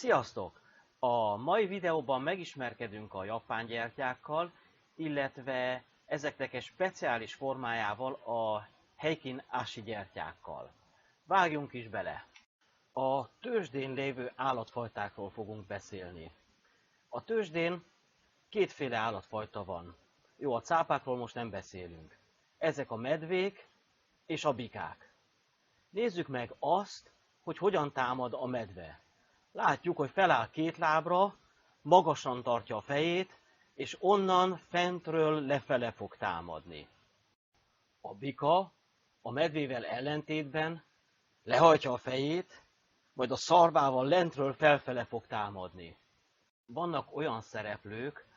Sziasztok! A mai videóban megismerkedünk a japán gyertyákkal, illetve ezeknek egy speciális formájával, a Heikin Ashi gyertyákkal. Vágjunk is bele! A tőzsdén lévő állatfajtákról fogunk beszélni. A tőzsdén kétféle állatfajta van. Jó, a cápákról most nem beszélünk. Ezek a medvék és a bikák. Nézzük meg azt, hogy hogyan támad a medve. Látjuk, hogy feláll két lábra, magasan tartja a fejét, és onnan fentről lefele fog támadni. A bika a medvével ellentétben lehajtja a fejét, majd a szarvával lentről felfele fog támadni. Vannak olyan szereplők,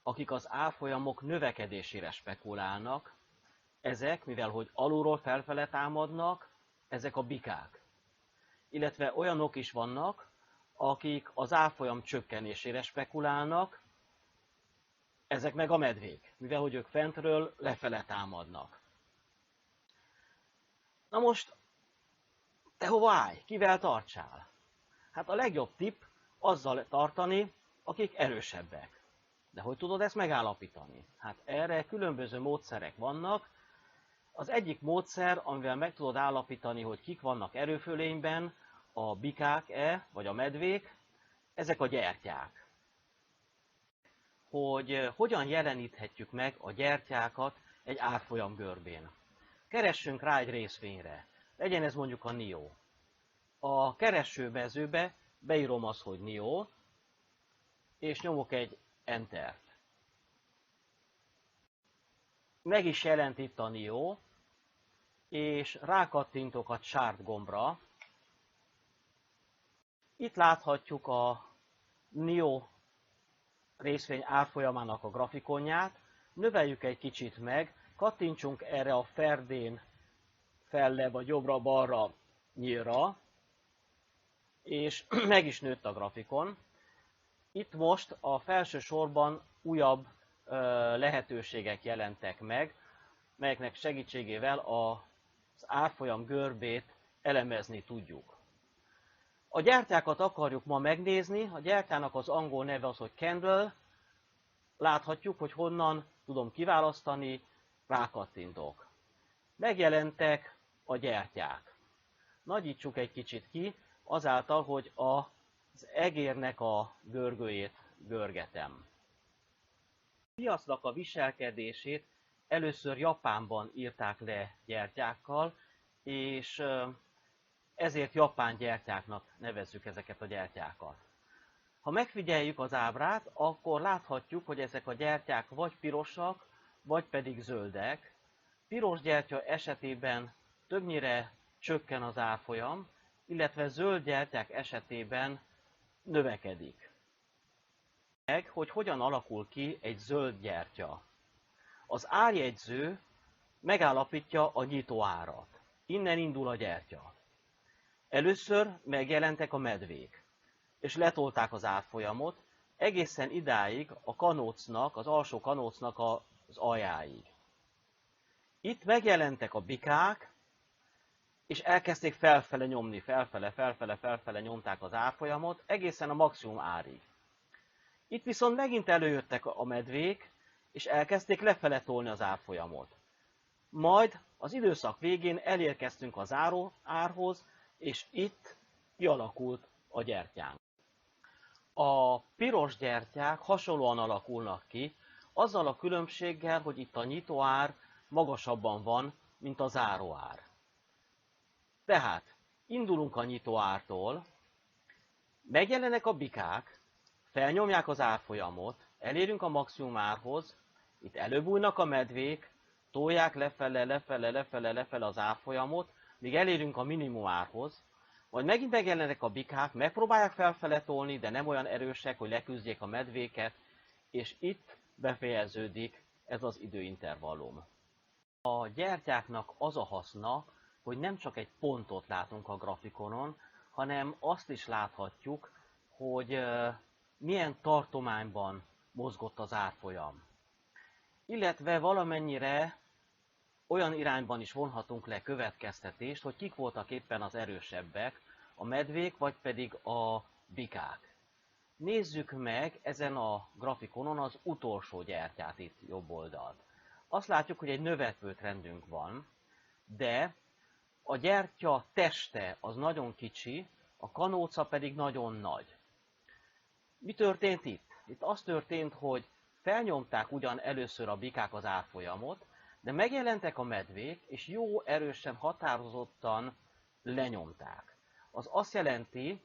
akik az árfolyamok növekedésére spekulálnak. Ezek, mivel hogy alulról felfele támadnak, ezek a bikák. Illetve olyanok is vannak, akik az árfolyam csökkenésére spekulálnak, ezek meg a medvék, mivel hogy ők fentről lefele támadnak. Na most, te hova állj? Kivel tartsál? Hát a legjobb tipp azzal tartani, akik erősebbek. De hogy tudod ezt megállapítani? Hát erre különböző módszerek vannak. Az egyik módszer, amivel meg tudod állapítani, hogy kik vannak erőfölényben, a bikák-e, vagy a medvék, ezek a gyertyák. Hogy hogyan jeleníthetjük meg a gyertyákat egy árfolyam görbén. Keressünk rá egy részvényre. Legyen ez mondjuk a NIO. A keresőmezőbe beírom azt, hogy NIO, és nyomok egy Entert. Meg is jelent itt a NIO, és rákattintok a Chart gombra. Itt láthatjuk a NIO részvény árfolyamának a grafikonját. Növeljük egy kicsit meg, kattintsunk erre a ferdén felle vagy jobbra-balra nyílra, és meg is nőtt a grafikon. Itt most a felső sorban újabb lehetőségek jelentek meg, melyeknek segítségével az árfolyam görbét elemezni tudjuk. A gyertyákat akarjuk ma megnézni, a gyertyának az angol neve az, hogy candle. Láthatjuk, hogy honnan tudom kiválasztani, rákattintok. Megjelentek a gyertyák. Nagyítsuk egy kicsit ki, azáltal, hogy az egérnek a görgőjét görgetem. A piacnak a viselkedését először Japánban írták le gyertyákkal, és ezért japán gyertyáknak nevezzük ezeket a gyertyákat. Ha megfigyeljük az ábrát, akkor láthatjuk, hogy ezek a gyertyák vagy pirosak, vagy pedig zöldek. Piros gyertya esetében többnyire csökken az árfolyam, illetve zöld gyertyák esetében növekedik. Meg, hogy hogyan alakul ki egy zöld gyertya. Az árjegyző megállapítja a nyitóárat. Innen indul a gyertya. Először megjelentek a medvék, és letolták az árfolyamot egészen idáig a kanócnak, az alsó kanócnak az aljáig. Itt megjelentek a bikák, és elkezdték felfele nyomni, felfele nyomták az árfolyamot egészen a maximum árig. Itt viszont megint előjöttek a medvék, és elkezdték lefele tolni az árfolyamot. Majd az időszak végén elérkeztünk az árhoz, és itt kialakult a gyertyánk. A piros gyertyák hasonlóan alakulnak ki, azzal a különbséggel, hogy itt a nyitóár magasabban van, mint a záróár. Tehát indulunk a nyitóártól, megjelennek a bikák, felnyomják az árfolyamot, elérünk a maximum árhoz, itt előbújnak a medvék, tolják lefele az árfolyamot, míg elérünk a minimum árhoz, majd megint megjelennek a bikák, megpróbálják felfele tolni, de nem olyan erősek, hogy leküzdjék a medvéket, és itt befejeződik ez az időintervallum. A gyertyáknak az a haszna, hogy nem csak egy pontot látunk a grafikonon, hanem azt is láthatjuk, hogy milyen tartományban mozgott az árfolyam. Illetve valamennyire olyan irányban is vonhatunk le következtetést, hogy kik voltak éppen az erősebbek, a medvék vagy pedig a bikák. Nézzük meg ezen a grafikonon az utolsó gyertyát itt jobb oldalt. Azt látjuk, hogy egy növekvő trendünk van, de a gyertya teste az nagyon kicsi, a kanóca pedig nagyon nagy. Mi történt itt? Itt az történt, hogy felnyomták ugyan először a bikák az árfolyamot, de megjelentek a medvék, és jó erősen, határozottan lenyomták. Az azt jelenti,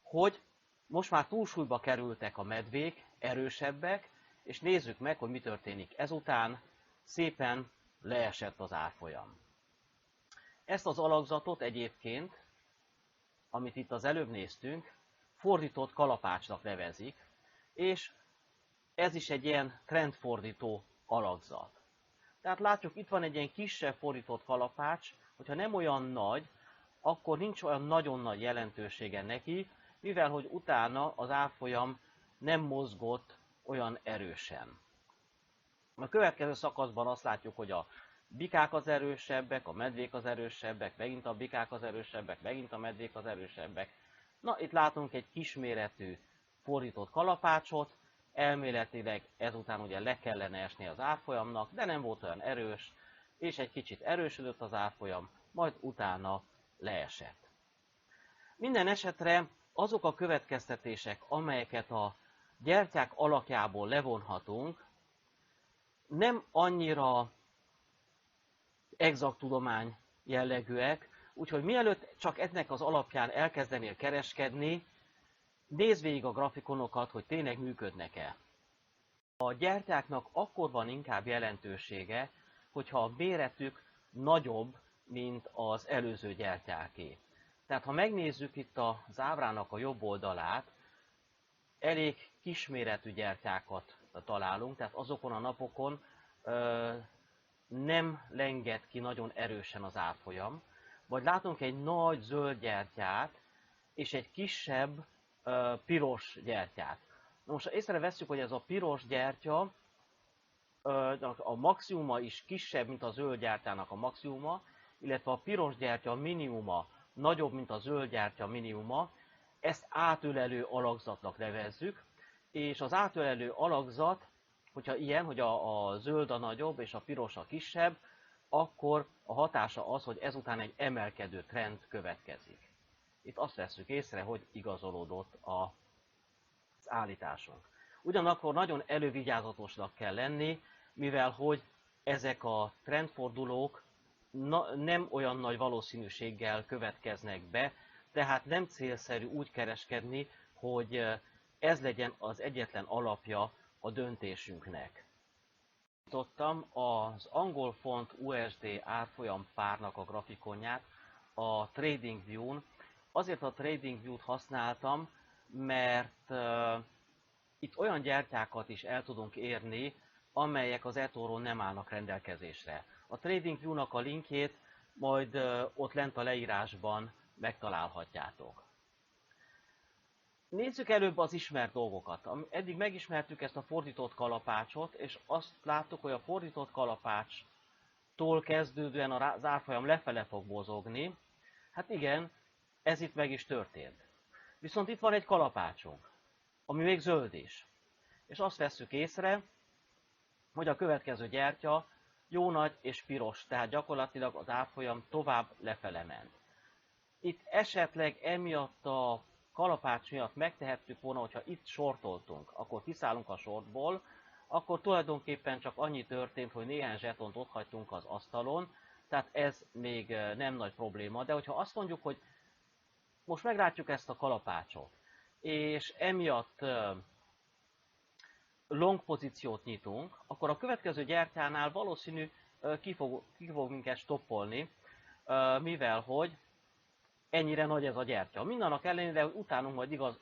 hogy most már túlsúlyba kerültek a medvék, erősebbek, és nézzük meg, hogy mi történik ezután. Szépen leesett az árfolyam. Ezt az alakzatot egyébként, amit itt az előbb néztünk, fordított kalapácsnak nevezik, és ez is egy ilyen trendfordító alakzat. Tehát látjuk, itt van egy ilyen kisebb fordított kalapács, hogyha nem olyan nagy, akkor nincs olyan nagyon nagy jelentősége neki, mivel hogy utána az árfolyam nem mozgott olyan erősen. A következő szakaszban azt látjuk, hogy a bikák az erősebbek, a medvék az erősebbek, megint a bikák az erősebbek, megint a medvék az erősebbek. Na, itt látunk egy kisméretű fordított kalapácsot, elméletileg ezután ugye le kellene esni az árfolyamnak, de nem volt olyan erős, és egy kicsit erősödött az árfolyam, majd utána leesett. Minden esetre azok a következtetések, amelyeket a gyertyák alakjából levonhatunk, nem annyira exakt tudomány jellegűek, úgyhogy mielőtt csak ennek az alapján elkezdenél kereskedni, nézd végig a grafikonokat, hogy tényleg működnek-e. A gyertyáknak akkor van inkább jelentősége, hogyha a méretük nagyobb, mint az előző gyertyáké. Tehát ha megnézzük itt az ábrának a jobb oldalát, elég kisméretű gyertyákat találunk, tehát azokon a napokon nem lenged ki nagyon erősen az árfolyam, vagy látunk egy nagy zöld gyertyát és egy kisebb piros gyertyát. Na most észrevesszük, hogy ez a piros gyertya a maximuma is kisebb, mint a zöld gyertyának a maximuma, illetve a piros gyertya minimuma nagyobb, mint a zöld gyertya minimuma. Ezt átölelő alakzatnak nevezzük, és az átölelő alakzat, hogyha ilyen, hogy a zöld a nagyobb és a piros a kisebb, akkor a hatása az, hogy ezután egy emelkedő trend következik. Itt azt vesszük észre, hogy igazolódott az állításunk. Ugyanakkor nagyon elővigyázatosnak kell lenni, mivel hogy ezek a trendfordulók nem olyan nagy valószínűséggel következnek be, tehát nem célszerű úgy kereskedni, hogy ez legyen az egyetlen alapja a döntésünknek. Nyitottam az angol font USD árfolyam párnak a grafikonját a TradingView-n. Azért a TradingView-t használtam, mert itt olyan gyertyákat is el tudunk érni, amelyek az eToro nem állnak rendelkezésre. A TradingView-nak a linkjét majd ott lent a leírásban megtalálhatjátok. Nézzük előbb az ismert dolgokat. Eddig megismertük ezt a fordított kalapácsot, és azt láttuk, hogy a fordított kalapácstól kezdődően az árfolyam lefele fog mozogni. Hát igen, ez itt meg is történt. Viszont itt van egy kalapácsunk, ami még zöld is. És azt vesszük észre, hogy a következő gyertya jó nagy és piros, tehát gyakorlatilag az árfolyam tovább lefele ment. Itt esetleg emiatt a kalapács miatt megtehettük volna, hogyha itt sortoltunk, akkor kiszállunk a sortból, akkor tulajdonképpen csak annyi történt, hogy néhány zsetont ott hagytunk az asztalon, tehát ez még nem nagy probléma. De hogyha azt mondjuk, hogy most meglátjuk ezt a kalapácsot, és emiatt long pozíciót nyitunk, akkor a következő gyertyánál valószínű ki fog minket stoppolni, mivel hogy ennyire nagy ez a gyertya. Mindannak ellenére, hogy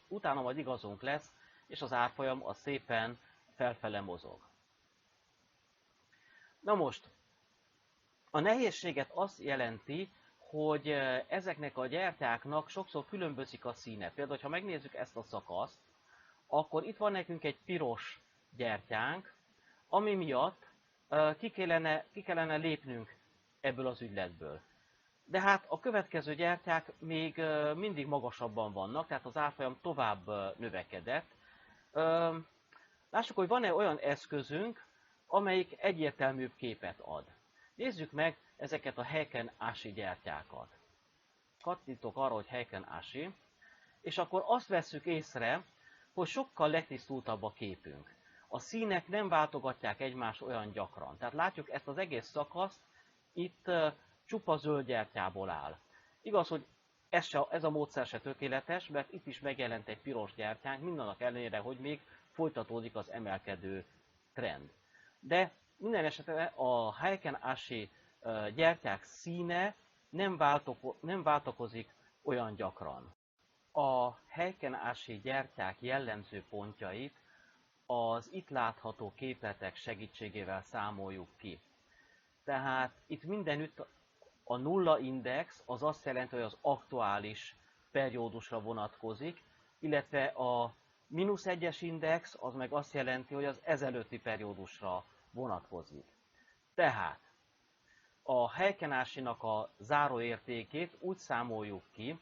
utána majd igazunk lesz, és az árfolyam az szépen felfele mozog. Na most, a nehézséget azt jelenti, hogy ezeknek a gyertyáknak sokszor különbözik a színe. Például, ha megnézzük ezt a szakaszt, akkor itt van nekünk egy piros gyertyánk, ami miatt ki kellene lépnünk ebből az ügyletből. De hát a következő gyertyák még mindig magasabban vannak, tehát az árfolyam tovább növekedett. Lássuk, hogy van-e olyan eszközünk, amelyik egyértelműbb képet ad. Nézzük meg ezeket a Heiken Ashi gyertyákat. Kattintok arra, hogy Heiken Ashi, és akkor azt vesszük észre, hogy sokkal letisztultabb a képünk. A színek nem váltogatják egymást olyan gyakran. Tehát látjuk ezt az egész szakaszt, itt csupa zöld gyertyából áll. Igaz, hogy ez a módszer se tökéletes, mert itt is megjelent egy piros gyertyánk, mindannak ellenére, hogy még folytatódik az emelkedő trend. De minden esetre a Heiken Ashi gyertyák színe nem változik olyan gyakran. A Heiken Ashi gyertyák jellemző pontjait az itt látható képletek segítségével számoljuk ki. Tehát itt mindenütt a nulla index az azt jelenti, hogy az aktuális periódusra vonatkozik, illetve a -1-es index az meg azt jelenti, hogy az ezelőtti periódusra vonatkozik. Tehát a Heiken Ashi-nak a záróértékét úgy számoljuk ki,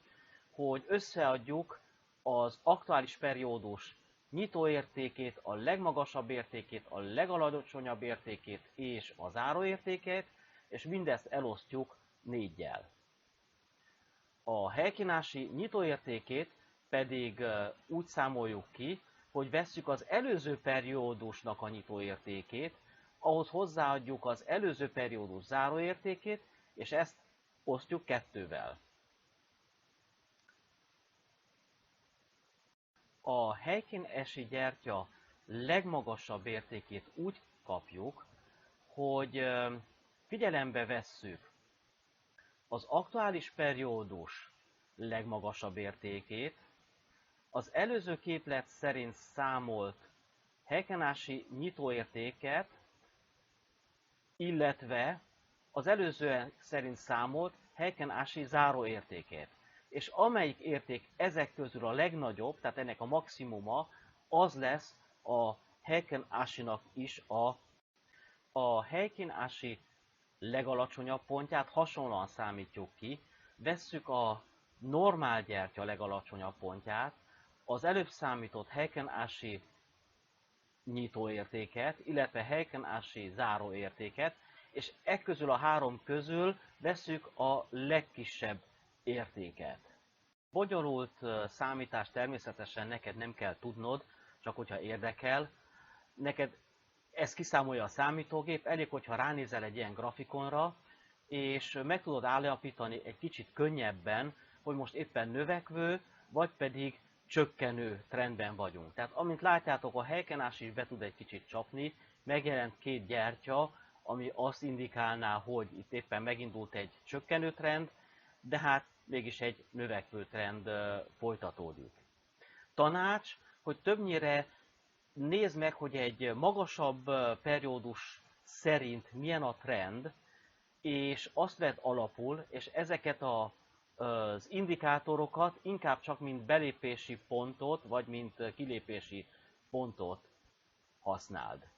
hogy összeadjuk az aktuális periódus nyitóértékét, a legmagasabb értékét, a legalacsonyabb értékét és a záróértékét, és mindezt elosztjuk 4-jel. A Heiken Ashi nyitóértékét pedig úgy számoljuk ki, hogy vesszük az előző periódusnak a nyitóértékét, ahhoz hozzáadjuk az előző periódus záróértékét, és ezt osztjuk 2-vel. A Heiken Ashi gyertya legmagasabb értékét úgy kapjuk, hogy figyelembe vesszük az aktuális periódus legmagasabb értékét, az előző képlet szerint számolt Heiken Ashi nyitóértéket, illetve az előző szerint számolt Heiken Ashi záróértékét. És amelyik érték ezek közül a legnagyobb, tehát ennek a maximuma, az lesz a Heiken Ashi-nak is a Heiken Ashi legalacsonyabb pontját hasonlóan számítjuk ki. Vesszük a normál gyertya legalacsonyabb pontját, az előbb számított Heiken Ashi nyitóértéket, illetve Heiken Ashi záróértéket, és e közül a három közül vesszük a legkisebb értéket. Bonyolult számítás természetesen neked nem kell tudnod, csak hogyha érdekel. Neked ezt kiszámolja a számítógép, elég, hogyha ránézel egy ilyen grafikonra, és meg tudod állapítani egy kicsit könnyebben, hogy most éppen növekvő, vagy pedig csökkenő trendben vagyunk. Tehát amint látjátok, a Heiken Ashi is be tud egy kicsit csapni, megjelent 2 gyertya, ami azt indikálná, hogy itt éppen megindult egy csökkenő trend, de hát mégis egy növekvő trend folytatódik. Tanács, hogy többnyire nézd meg, hogy egy magasabb periódus szerint milyen a trend, és azt vedd alapul, és ezeket az indikátorokat inkább csak mint belépési pontot, vagy mint kilépési pontot használd.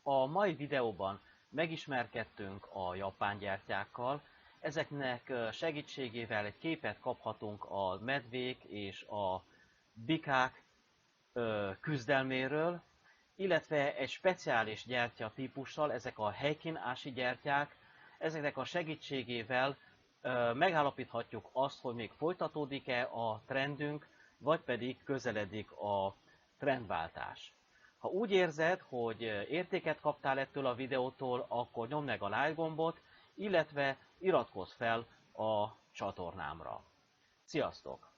A mai videóban megismerkedtünk a japán gyertyákkal, ezeknek segítségével egy képet kaphatunk a medvék és a bikák küzdelméről, illetve egy speciális gyertya típussal, ezek a Heiken Ashi gyertyák, ezeknek a segítségével megállapíthatjuk azt, hogy még folytatódik-e a trendünk, vagy pedig közeledik a trendváltás. Ha úgy érzed, hogy értéket kaptál ettől a videótól, akkor nyomd meg a like gombot, illetve iratkozz fel a csatornámra. Sziasztok!